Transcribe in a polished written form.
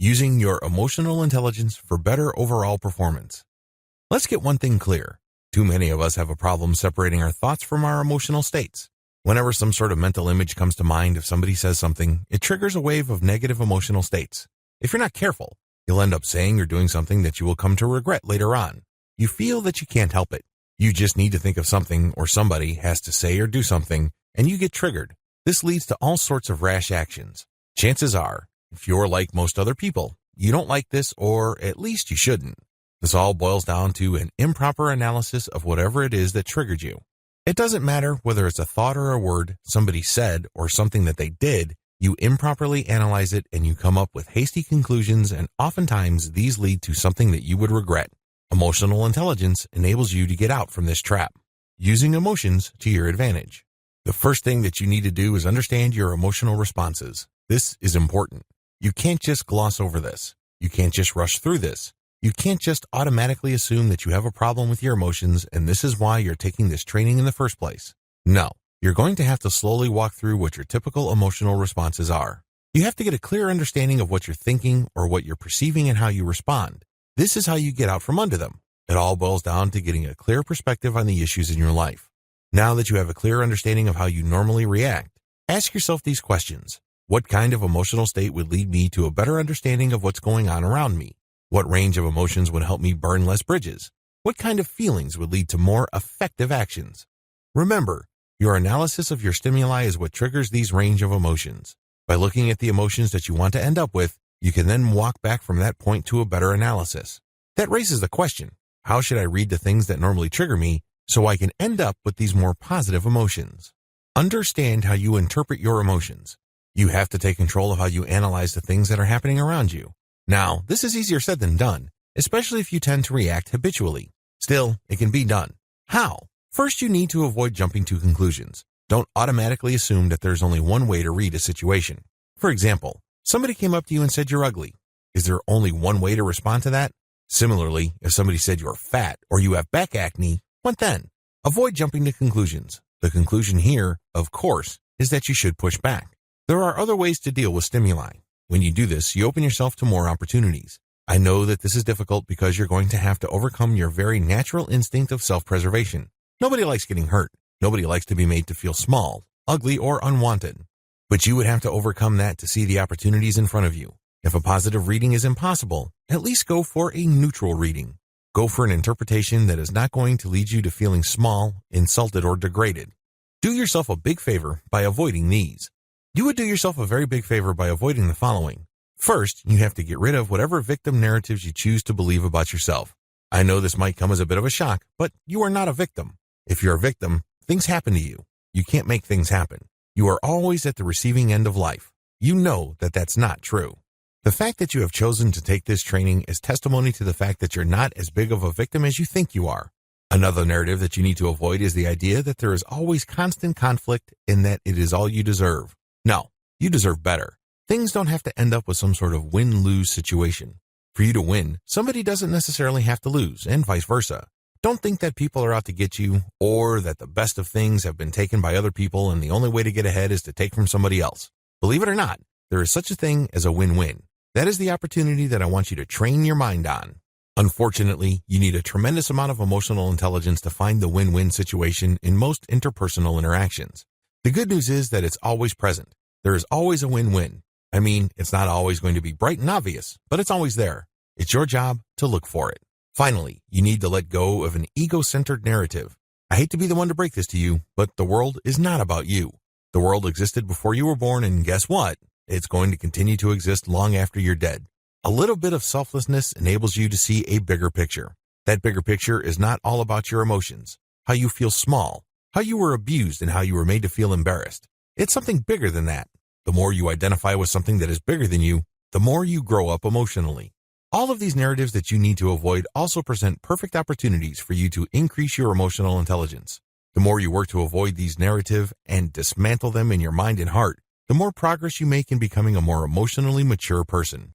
using your emotional intelligence for better overall performance. Let's get one thing clear. Too many of us have a problem separating our thoughts from our emotional states. Whenever some sort of mental image comes to mind, if somebody says something, it triggers a wave of negative emotional states. If you're not careful, you'll end up saying or doing something that you will come to regret later on. You feel that you can't help it. You just need to think of something or somebody has to say or do something, and you get triggered. This leads to all sorts of rash actions. Chances are, if you're like most other people, you don't like this, or at least you shouldn't. This all boils down to an improper analysis of whatever it is that triggered you. It doesn't matter whether it's a thought or a word somebody said or something that they did, you improperly analyze it and you come up with hasty conclusions, and oftentimes these lead to something that you would regret. Emotional intelligence enables you to get out from this trap, using emotions to your advantage. The first thing that you need to do is understand your emotional responses. This is important. You can't just gloss over this. You can't just rush through this. You can't just automatically assume that you have a problem with your emotions and this is why you're taking this training in the first place. No, you're going to have to slowly walk through what your typical emotional responses are. You have to get a clear understanding of what you're thinking or what you're perceiving and how you respond. This is how you get out from under them. It all boils down to getting a clear perspective on the issues in your life. Now that you have a clear understanding of how you normally react, ask yourself these questions. What kind of emotional state would lead me to a better understanding of what's going on around me? What range of emotions would help me burn less bridges? What kind of feelings would lead to more effective actions? Remember, your analysis of your stimuli is what triggers these range of emotions. By looking at the emotions that you want to end up with, you can then walk back from that point to a better analysis. That raises the question, how should I read the things that normally trigger me so I can end up with these more positive emotions? Understand how you interpret your emotions. You have to take control of how you analyze the things that are happening around you. Now, this is easier said than done, especially if you tend to react habitually. Still, it can be done. How? First, you need to avoid jumping to conclusions. Don't automatically assume that there's only one way to read a situation. For example, somebody came up to you and said you're ugly. Is there only one way to respond to that? Similarly, if somebody said you're fat or you have back acne, what then? Avoid jumping to conclusions. The conclusion here, of course, is that you should push back. There are other ways to deal with stimuli. When you do this, you open yourself to more opportunities. I know that this is difficult because you're going to have to overcome your very natural instinct of self-preservation. Nobody likes getting hurt. Nobody likes to be made to feel small, ugly, or unwanted. But you would have to overcome that to see the opportunities in front of you. If a positive reading is impossible, at least go for a neutral reading. Go for an interpretation that is not going to lead you to feeling small, insulted, or degraded. Do yourself a big favor by avoiding these. You would do yourself a very big favor by avoiding the following. First, you have to get rid of whatever victim narratives you choose to believe about yourself. I know this might come as a bit of a shock, but you are not a victim. If you're a victim, things happen to you. You can't make things happen. You are always at the receiving end of life. You know that that's not true. The fact that you have chosen to take this training is testimony to the fact that you're not as big of a victim as you think you are. Another narrative that you need to avoid is the idea that there is always constant conflict and that it is all you deserve. No, you deserve better. Things don't have to end up with some sort of win-lose situation. For you to win, somebody doesn't necessarily have to lose, and vice versa. Don't think that people are out to get you, or that the best of things have been taken by other people and the only way to get ahead is to take from somebody else. Believe it or not, there is such a thing as a win-win. That is the opportunity that I want you to train your mind on. Unfortunately, you need a tremendous amount of emotional intelligence to find the win-win situation in most interpersonal interactions. The good news is that it's always present. There is always a win-win. I mean, it's not always going to be bright and obvious, but it's always there. It's your job to look for it. Finally, you need to let go of an ego-centered narrative. I hate to be the one to break this to you, but the world is not about you. The world existed before you were born, and guess what? It's going to continue to exist long after you're dead. A little bit of selflessness enables you to see a bigger picture. That bigger picture is not all about your emotions, how you feel small, how you were abused, and how you were made to feel embarrassed. It's something bigger than that. The more you identify with something that is bigger than you, the more you grow up emotionally. All of these narratives that you need to avoid also present perfect opportunities for you to increase your emotional intelligence. The more you work to avoid these narratives and dismantle them in your mind and heart, the more progress you make in becoming a more emotionally mature person.